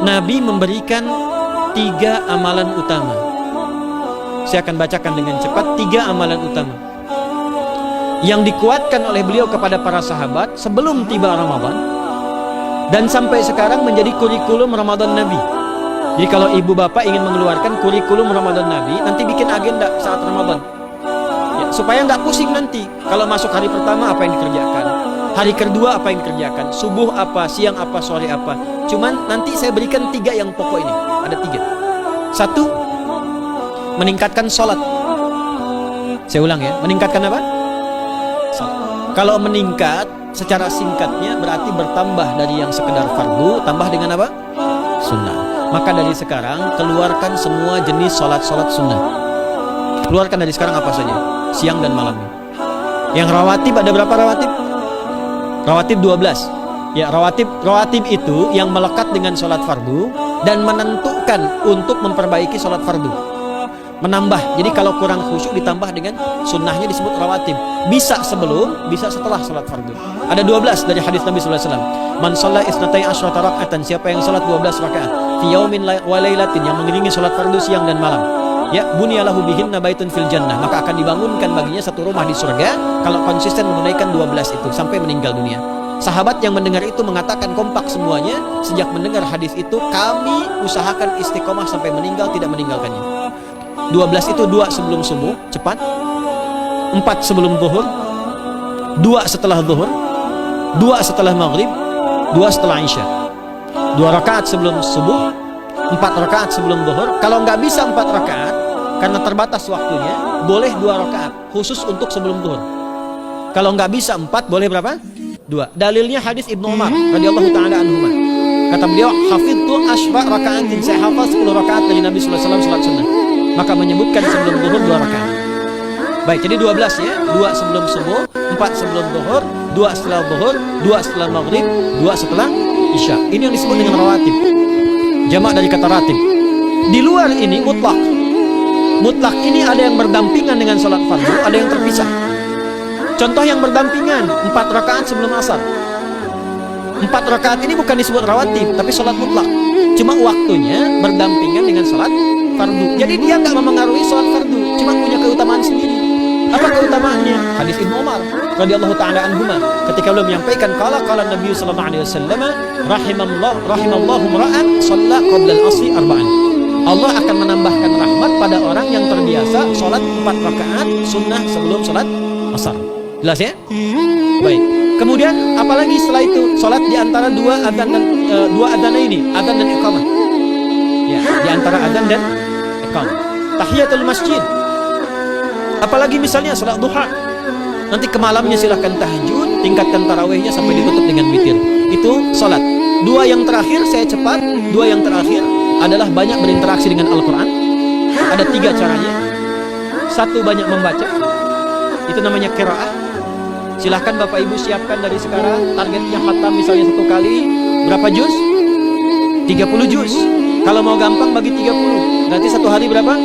Nabi memberikan 3 amalan utama. Saya akan bacakan dengan cepat 3 amalan utama yang dikuatkan oleh beliau kepada para sahabat sebelum tiba Ramadan, dan sampai sekarang menjadi kurikulum Ramadan Nabi. Jadi kalau ibu bapak ingin mengeluarkan kurikulum Ramadan Nabi, nanti bikin agenda saat Ramadan ya, supaya nggak pusing nanti. Kalau masuk hari pertama apa yang dikerjakan, hari kedua apa yang dikerjakan, subuh apa, siang apa, sore apa. Cuman nanti saya berikan 3 yang pokok ini. Ada 3. 1, meningkatkan sholat. Saya ulang ya, meningkatkan apa? Sholat. Kalau meningkat secara singkatnya berarti bertambah dari yang sekedar fardu, tambah dengan apa? Sunnah. Maka dari sekarang keluarkan semua jenis sholat-sholat sunnah. Keluarkan dari sekarang apa saja, siang dan malamnya. Yang rawatib ada berapa rawatib? Rawatib 12. Ya, rawatib itu yang melekat dengan sholat fardu dan menentukan untuk memperbaiki sholat fardu. Menambah, jadi kalau kurang khusyuk ditambah dengan sunnahnya disebut rawatib. Bisa sebelum, bisa setelah sholat fardu. Ada 12 dari hadis Nabi SAW. Man shalla isnatai asyrata raka'atan, siapa yang sholat 12 rakaat fi yaumin wa lailatin, yang mengiringi sholat fardu siang dan malam, ya bunyalahu bihinna baitun fil jannah, maka akan dibangunkan baginya satu rumah di surga kalau konsisten menunaikan 12 itu sampai meninggal dunia. Sahabat yang mendengar itu mengatakan kompak semuanya, sejak mendengar hadis itu kami usahakan istiqomah sampai meninggal tidak meninggalkannya. 12 itu 2 sebelum subuh, cepat. 4 sebelum zuhur, 2 setelah zuhur, 2 setelah maghrib, 2 setelah isya. 2 rakaat sebelum subuh, 4 rakaat sebelum zuhur. Kalau nggak bisa 4 rakaat karena terbatas waktunya, boleh 2 rakaat khusus untuk sebelum zuhur. Kalau nggak bisa 4, boleh berapa? 2. Dalilnya hadis Ibnu Umar radhiyallahu taala anhuma. Kata beliau, hafidtu asfa rakaatin, saya hafal 10 rakaat dari Nabi sallallahu alaihi wasallam salat sunnah. Maka menyebutkan sebelum zuhur 2 rakaat. Baik, jadi 12 ya. 2 sebelum subuh, 4 sebelum zuhur, 2 setelah zuhur, 2 setelah maghrib, 2 setelah isya. Ini yang disebut dengan rawatib. Jamak dari kata ratib. Di luar ini mutlak. Mutlak ini ada yang berdampingan dengan salat fardu, ada yang terpisah. Contoh yang berdampingan, 4 rakaat sebelum asar. 4 rakaat ini bukan disebut rawatib, tapi sholat mutlak. Cuma waktunya berdampingan dengan sholat fardu. Jadi dia nggak memengaruhi sholat fardu, cuma punya keutamaan sendiri. Apa keutamaannya? Hadis Ibnu Umar radhiyallahu taala anhuma, ketika beliau menyampaikan qala Nabi sallallahu alaihi wasallam, rahimallahu ra'an shalla qabla al-asri arba'an. Allah akan menambahkan rahmat pada orang yang terbiasa sholat 4 rakaat sunnah sebelum sholat asar. Jelas ya? Baik. Kemudian apalagi setelah itu? Sholat di antara 2 adzan dan 2 adzan ini, adzan dan iqamah. Ya, di antara adzan dan iqamah. Tahiyatul masjid. Apalagi misalnya sholat duha. Nanti ke malamnya silahkan tahajud, tingkatkan tarawihnya sampai ditutup dengan witir. Itu sholat. 2 yang terakhir saya cepat. 2 yang terakhir adalah banyak berinteraksi dengan Al-Quran. Ada 3 caranya. 1, banyak membaca. Itu namanya qiraah. Silahkan Bapak Ibu siapkan dari sekarang. Targetnya khatam misalnya 1 kali berapa juz? 30 juz. Kalau mau gampang bagi 30, berarti 1 hari berapa?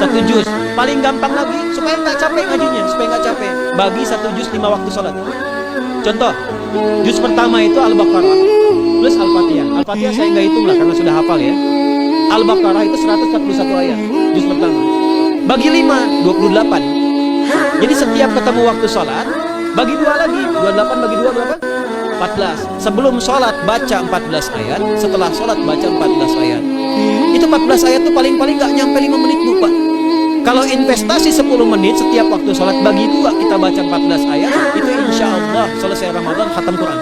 1 juz. Paling gampang lagi supaya nggak capek ngajinya, supaya nggak capek, bagi 1 juz 5 waktu sholat. Contoh, juz pertama itu Al-Baqarah plus Al-Fatihah. Al-Fatihah saya nggak hitung lah karena sudah hafal ya. Al-Baqarah itu 141 ayat juz pertama. Bagi 5, 28. Jadi setiap ketemu waktu sholat, bagi 2 lagi, 28 bagi 2 berapa? 14. Sebelum sholat baca 14 ayat, setelah sholat baca 14 ayat. Itu 14 ayat tuh paling-paling gak nyampe 5 menit Bu Pak. Kalau investasi 10 menit setiap waktu sholat, bagi 2 kita baca 14 ayat, itu insya Allah selesai Ramadan khatam Quran.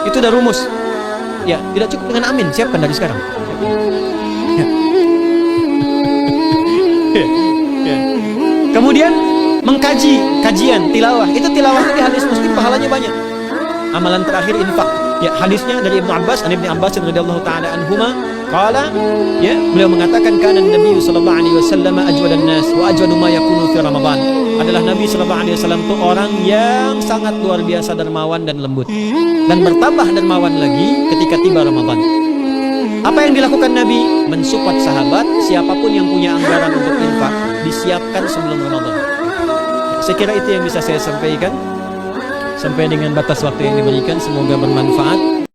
Itu udah rumus. Ya, tidak cukup dengan amin, siapkan dari sekarang. Ya. Ya. Kemudian mengkaji, kajian, tilawah. Itu tilawahnya di hadis Muslim pahalanya banyak. Amalan terakhir infak. Ya, hadisnya dari Ibnu Abbas, Ibnu Abbas radhiyallahu taala anhuma, qala, ya, beliau mengatakan kana Nabi sallallahu alaihi wasallam ajwadan nas wa ajwadu ma yakunu fi Ramadan. Adalah Nabi sallallahu alaihi wasallam itu orang yang sangat luar biasa dermawan dan lembut. Dan bertambah dermawan lagi ketika tiba Ramadan. Apa yang dilakukan Nabi? Mensupport sahabat, siapapun yang punya anggaran untuk infak disiapkan sebelum Ramadan. Saya kira itu yang bisa saya sampaikan. Sampai dengan batas waktu yang diberikan, semoga bermanfaat.